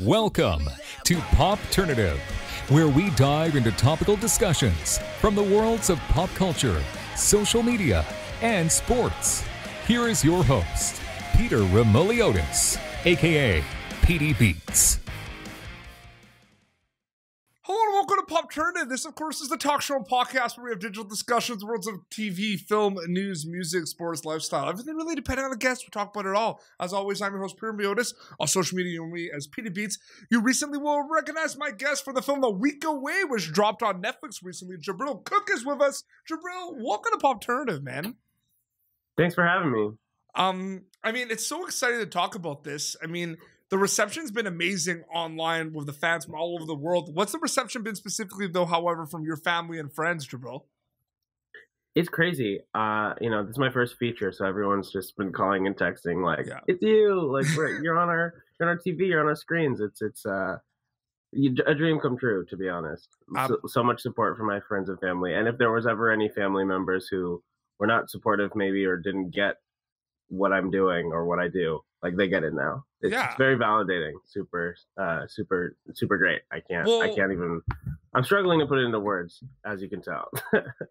Welcome to Popternative, where we dive into topical discussions from the worlds of pop culture, social media, and sports. Here is your host, Peter Remoliotis, aka PD Beats. Hello and welcome to Popternative. This, of course, is the talk show and podcast where we have digital discussions, worlds of TV, film, news, music, sports, lifestyle, everything really depending on the guest. We talk about it all. As always, I'm your host, Peter Remoliotis. On social media, you know me as PD Beats. You recently will recognize my guest for the film A Week Away, which dropped on Netflix recently. Jahbril Cook is with us. Jahbril, welcome to Popternative, man. Thanks for having me. It's so exciting to talk about this. The reception's been amazing online with the fans from all over the world. What's the reception been specifically, though, however, from your family and friends, Jahbril? It's crazy. This is my first feature, so everyone's just been calling and texting, like, It's you! Like, you're on our TV, you're on our screens. It's a dream come true, to be honest. So much support from my friends and family. And if there was ever any family members who were not supportive, maybe, or didn't get what I'm doing or what I do, like, they get it now. It's very validating. Super great. I can't even. I'm struggling to put it into words, as you can tell.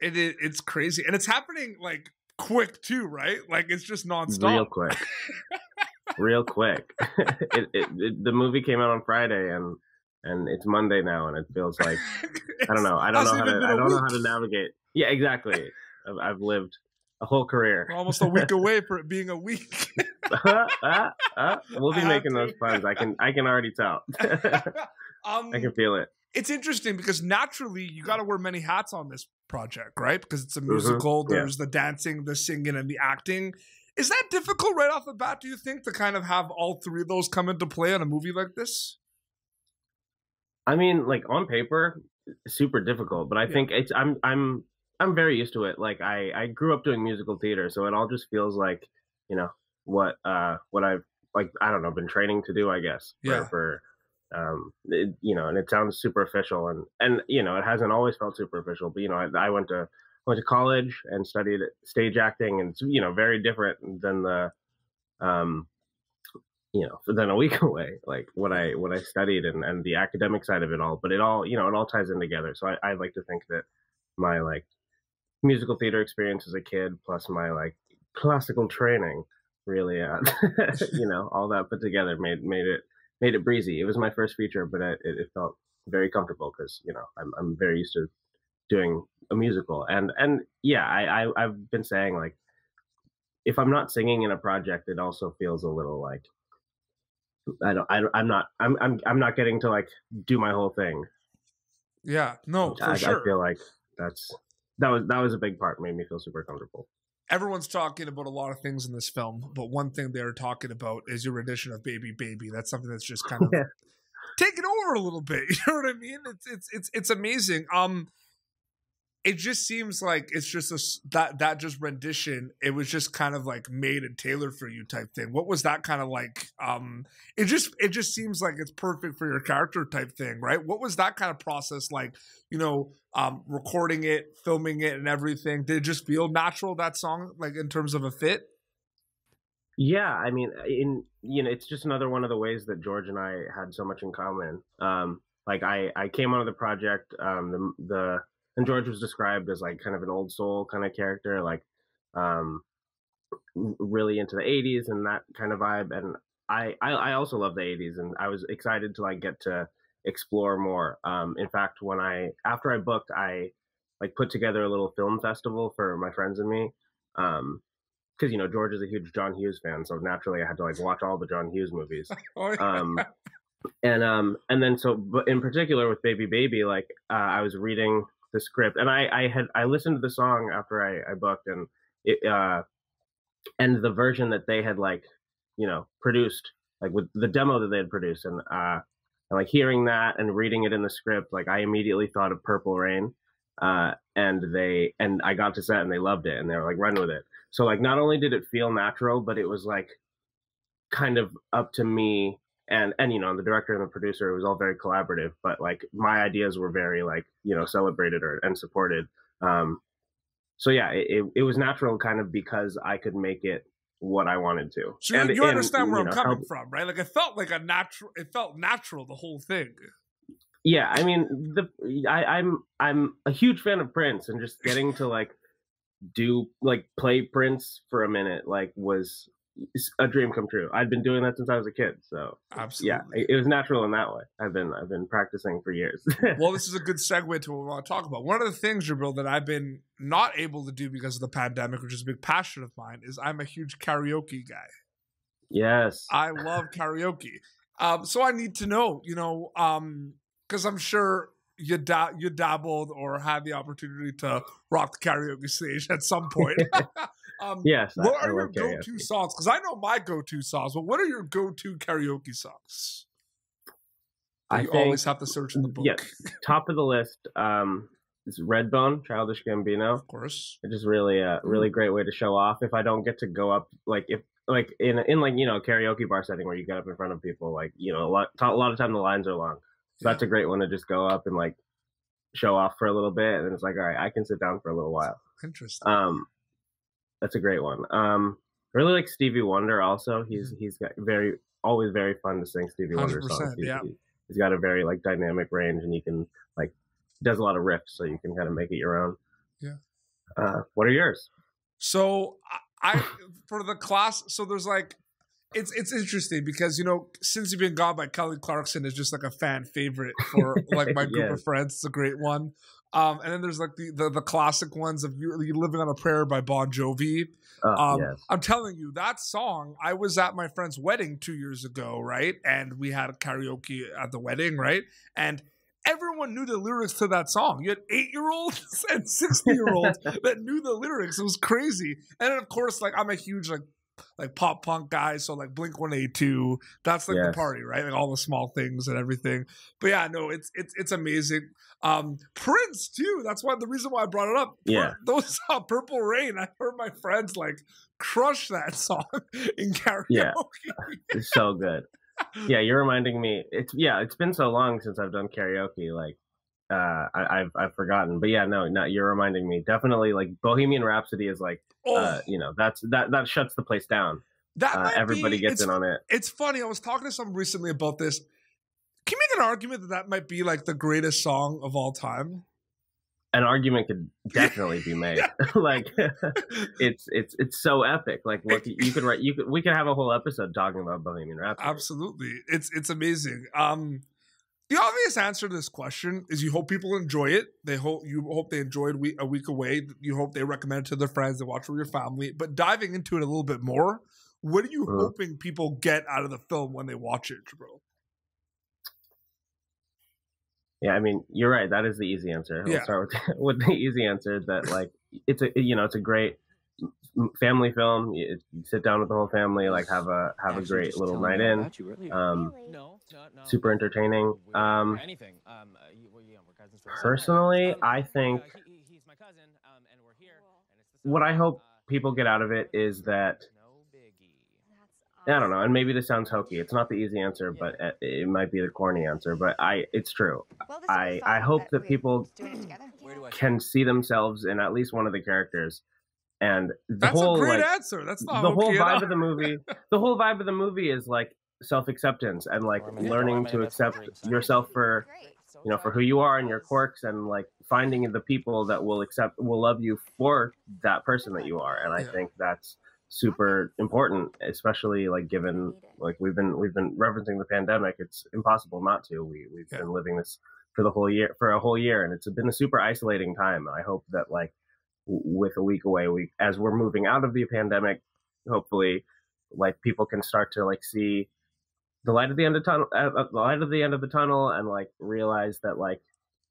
It's crazy, and it's happening like quick too, right? Like it's just nonstop. Real quick. The movie came out on Friday, and it's Monday now, and it feels like I don't know how to navigate. Yeah, exactly. I've lived a whole career. We're almost a week away for it being a week. We'll be making those puns. I can already tell. I can feel it. It's interesting because naturally you got to wear many hats on this project, right? Because it's a musical. There's the dancing, the singing, and the acting. Is that difficult right off the bat, do you think, to kind of have all three of those come into play on a movie like this? I mean, like on paper, super difficult, but I think it's I'm very used to it. Like I grew up doing musical theater, so it all just feels like, what I've been training to do, I guess. And it sounds superficial and it hasn't always felt superficial, but I went to college and studied stage acting, and it's very different than than A Week Away, like what I studied and the academic side of it all, but it all ties in together. So I like to think that my musical theater experience as a kid plus my classical training really all that put together made it breezy. It was my first feature, but it felt very comfortable because I'm very used to doing a musical, and I've been saying, like, if I'm not singing in a project, it also feels a little like I'm not getting to do my whole thing. Yeah, no, for sure. I feel like that was a big part, made me feel super comfortable. Everyone's talking about a lot of things in this film, but one thing they're talking about is your rendition of Baby Baby. That's something that's just kind of taken over a little bit. You know what I mean? It's amazing. It just seems like it's just that just rendition. It was just kind of like made and tailored for you type thing. What was that kind of like? It just seems like it's perfect for your character type thing, right? What was that kind of process like? Recording it, filming it, and everything. Did it just feel natural, that song, like in terms of a fit? Yeah, I mean, it's just another one of the ways that George and I had so much in common. I came onto the project, and George was described as like kind of an old soul kind of character, really into the 80s and that kind of vibe. And I also love the 80s, and I was excited to get to explore more. In fact, after I booked, I put together a little film festival for my friends and me. Because George is a huge John Hughes fan, so naturally I had to watch all the John Hughes movies. And then but in particular with Baby Baby, I was reading the script, and I listened to the song after I booked, and it and the version that they had produced, with the demo that they had produced, and hearing that and reading it in the script, I immediately thought of Purple Rain, and I got to set and they loved it and they were run with it. So not only did it feel natural, but it was kind of up to me and the director and the producer. It was all very collaborative, but my ideas were very celebrated and supported. So yeah, it was natural kind of because I could make it what I wanted to. So you understand where I'm coming from, right? Like it felt natural, the whole thing. Yeah, I mean, I'm a huge fan of Prince, and just getting to like play Prince for a minute was a dream come true. I'd been doing that since I was a kid, so absolutely, yeah, it was natural in that way. I've been practicing for years. Well, this is a good segue to what we want to talk about. One of the things, Jahbril, that I've been not able to do because of the pandemic, which is a big passion of mine, is I'm a huge karaoke guy. Yes, I love karaoke. So I need to know, because I'm sure you dabbled or had the opportunity to rock the karaoke stage at some point. Yes. What are your go-to songs? Because I know my go-to songs, but what are your go-to karaoke songs? I always have to search in the book. Yes, top of the list is Redbone, Childish Gambino. Of course. It's just really a really great way to show off. If I don't get to go up, in a karaoke bar setting where you get up in front of people, a lot of time the lines are long. So that's a great one to just go up and show off for a little bit, and it's all right, I can sit down for a little while. Interesting. That's a great one. Really like Stevie Wonder also. He's got always very fun to sing Stevie Wonder songs. He's got a very dynamic range, and you can does a lot of riffs, so you can kind of make it your own. Yeah. What are yours? So I for the class, so there's it's interesting because Since You've Been Gone by Kelly Clarkson is just a fan favorite for my group of friends. It's a great one. And then there's the classic ones of You Living on a Prayer by Bon Jovi. Yes. I'm telling you, that song, I was at my friend's wedding 2 years ago, right? And we had a karaoke at the wedding, right? And everyone knew the lyrics to that song. You had 8-year-olds and 60-year-olds that knew the lyrics. It was crazy. And then, of course, I'm a huge pop punk guys, so Blink-182, that's the party, right? All the small things and everything. But yeah, no, it's amazing. Prince too. That's the reason why I brought it up. Yeah, those Purple Rain. I heard my friends crush that song in karaoke. Yeah, it's so good. Yeah, you're reminding me. It's been so long since I've done karaoke. I've forgotten, but yeah, no, you're reminding me. Definitely, Bohemian Rhapsody is that shuts the place down. Everybody gets in on it. It's funny. I was talking to someone recently about this. Can you make an argument that might be the greatest song of all time? An argument could definitely be made. It's so epic. We could have a whole episode talking about Bohemian Rhapsody. Absolutely, it's amazing. The obvious answer to this question is you hope people enjoy it. You hope they enjoyed a week away. You hope they recommend it to their friends. They watch it with your family. But diving into it a little bit more, what are you hoping people get out of the film when they watch it, Jahbril? Yeah, I mean, you're right. That is the easy answer. We'll start with the easy answer that it's a great family film. You sit down with the whole family, have a great little night in. Super entertaining. Personally, I think what I hope people get out of it is that, I don't know, and maybe this sounds hokey. It's not the easy answer, but it might be the corny answer, but it's true. I hope that people can see themselves in at least one of the characters. And that's a great answer. That's not the whole vibe of the movie. The whole vibe of the movie is self-acceptance and learning to accept yourself for who you are and your quirks, and finding the people that will love you for that person that you are. And I think that's super important, especially given we've been referencing the pandemic. It's impossible not to. We've been living this for a whole year, and it's been a super isolating time. And I hope that with a week away, as we're moving out of the pandemic, hopefully people can start to see the light at the end of the tunnel, and realize that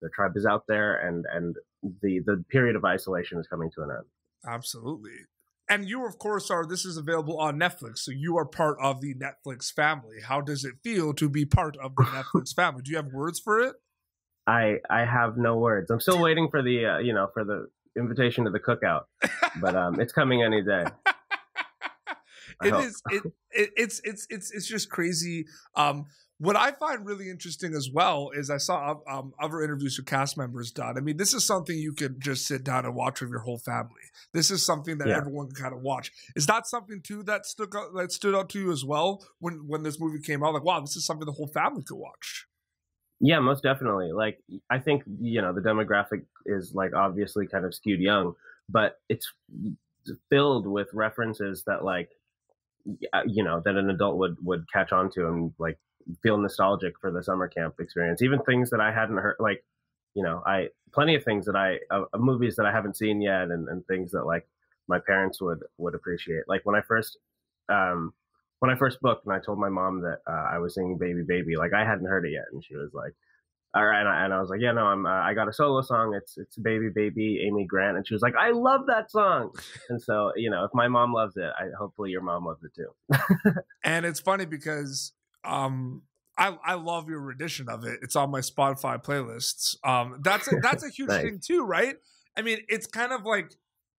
the tribe is out there, and the period of isolation is coming to an end. Absolutely. And you, of course, this is available on Netflix, so you are part of the Netflix family. How does it feel to be part of the Netflix family? Do you have words for it? I have no words. I'm still waiting for the for the invitation to the cookout, but it's coming any day. It's just crazy. What I find really interesting as well is I saw other interviews with cast members done. I mean, this is something you could just sit down and watch with your whole family. This is something that everyone can kind of watch. Is that something too that stood out to you as well when this movie came out? Like, wow, this is something the whole family could watch. Yeah, most definitely. Like, I think, you know, the demographic is like obviously kind of skewed young, but it's filled with references that, like, you know, that an adult would catch on to and like feel nostalgic for the summer camp experience. Even things that I hadn't heard, like, you know, plenty of things that movies that I haven't seen yet, and things that like my parents would appreciate. Like when I first booked and I told my mom that I was singing Baby Baby, like I hadn't heard it yet, and she was like, all right, and I was like, yeah, no, I got a solo song. It's Baby Baby, Amy Grant, and she was like, I love that song. And so, you know, if my mom loves it, hopefully your mom loves it too. And it's funny because I love your rendition of it. It's on my Spotify playlists. That's a huge Nice. thing too, right? I mean, it's kind of like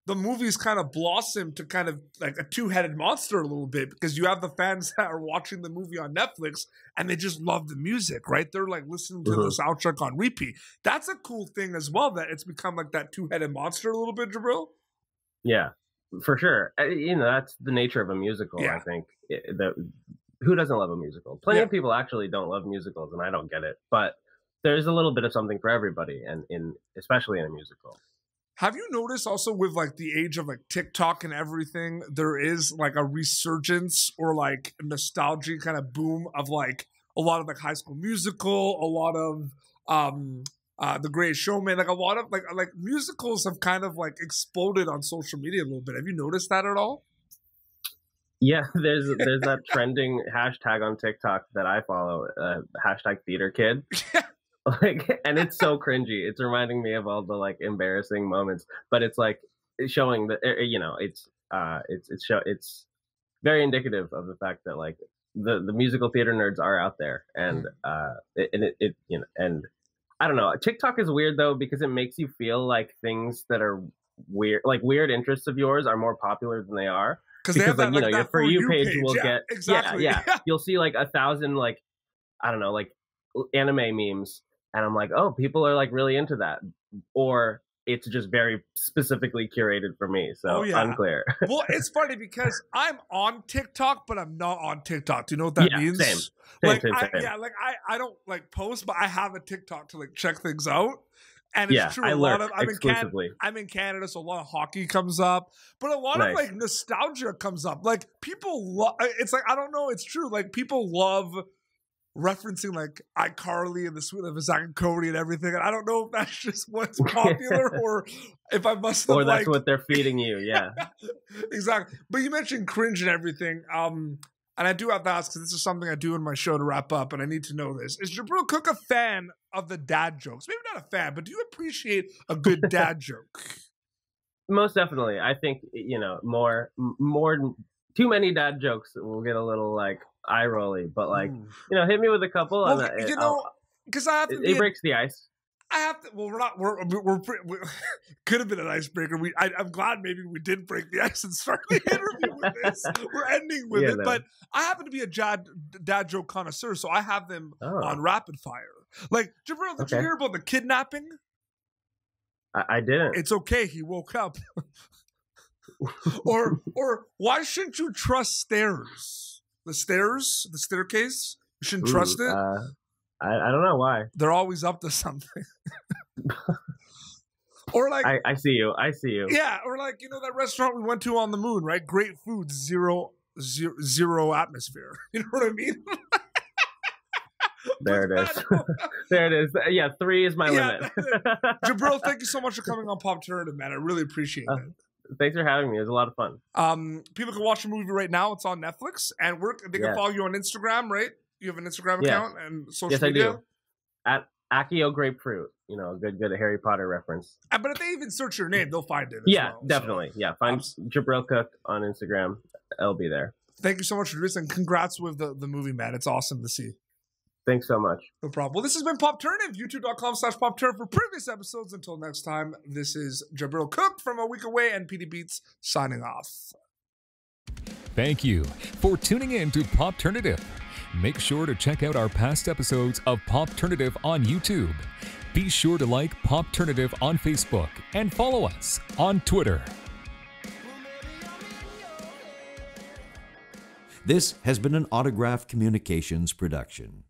the movies kind of blossomed to kind of like a two-headed monster a little bit, because you have the fans that are watching the movie on Netflix and they just love the music, right? They're like listening to the soundtrack on repeat. That's a cool thing as well, that it's become like that two-headed monster a little bit, Jahbril. Yeah, for sure. You know, that's the nature of a musical. Yeah. I think who doesn't love a musical? Plenty of people actually don't love musicals, and I don't get it. But there's a little bit of something for everybody, and especially in a musical. Have you noticed also with like the age of like TikTok and everything, there is like a resurgence or like nostalgia kind of boom of like a lot of like High School Musical, a lot of The Greatest Showman, like a lot of like musicals have kind of like exploded on social media a little bit. Have you noticed that at all? Yeah, there's that trending hashtag on TikTok that I follow, hashtag theater kid. Like, and it's so cringy. It's reminding me of all the like embarrassing moments, but it's like showing that, you know, it's very indicative of the fact that like the musical theater nerds are out there, and it you know, and I don't know. TikTok is weird though, because it makes you feel like things that are weird, like weird interests of yours, are more popular than they are. Because they have that, like, you know, your For You page will yeah, get exactly. yeah. You'll see like 1,000 like, I don't know, like anime memes. And I'm like, oh, people are like really into that. Or it's just very specifically curated for me. So unclear. Well, it's funny because I'm on TikTok, but I'm not on TikTok. Do you know what that means? Same. I don't like post, but I have a TikTok to like check things out. And it's true. I'm in Canada, so a lot of hockey comes up, but a lot of like nostalgia comes up. Like people love. It's like, I don't know. It's true. Like people love referencing like iCarly and the Sweet Life of Zack and Cody and everything. And I don't know if that's just what's popular or if I must have, or that's what they're feeding you. Yeah, exactly. But you mentioned cringe and everything. And I do have to ask, because this is something I do in my show to wrap up, and I need to know this. Is Jahbril Cook a fan of the dad jokes? Maybe not a fan, but do you appreciate a good dad joke? Most definitely. I think, you know, more too many dad jokes will get a little like eye rolly, but like, you know, hit me with a couple. Well, and you know, because I have to it breaks the ice. I have to. Well, we could have been an icebreaker. I'm glad maybe we did break the ice and start the interview with this. We're ending with it, but I happen to be a dad joke connoisseur, so I have them on rapid fire. Like, Jahbril, did you hear about the kidnapping? I didn't. It's okay. He woke up. or why shouldn't you trust stairs? The staircase. You shouldn't trust it. I don't know why. They're always up to something. Or like, I see you. Yeah, or like, you know, that restaurant we went to on the moon, right? Great food, zero atmosphere. You know what I mean? There it is. There it is. Yeah, 3 is my limit. Jahbril, thank you so much for coming on Popternative, man. I really appreciate it. Thanks for having me. It was a lot of fun. People can watch the movie right now. It's on Netflix, and they can follow you on Instagram, right? You have an Instagram account and social media? Yes, I do. At Accio Grapefruit. You know, good Harry Potter reference. But if they even search your name, they'll find it. Definitely. So. Yeah, find Jahbril Cook on Instagram. It'll be there. Thank you so much for this, and congrats with the movie, man. It's awesome to see. Thanks so much. No problem. Well, this has been Popternative, youtube.com/Popternative for previous episodes. Until next time, this is Jahbril Cook from A Week Away and PD Beats signing off. Thank you for tuning in to Popternative. Make sure to check out our past episodes of Popternative on YouTube. Be sure to like Popternative on Facebook and follow us on Twitter. This has been an Autograph Communications production.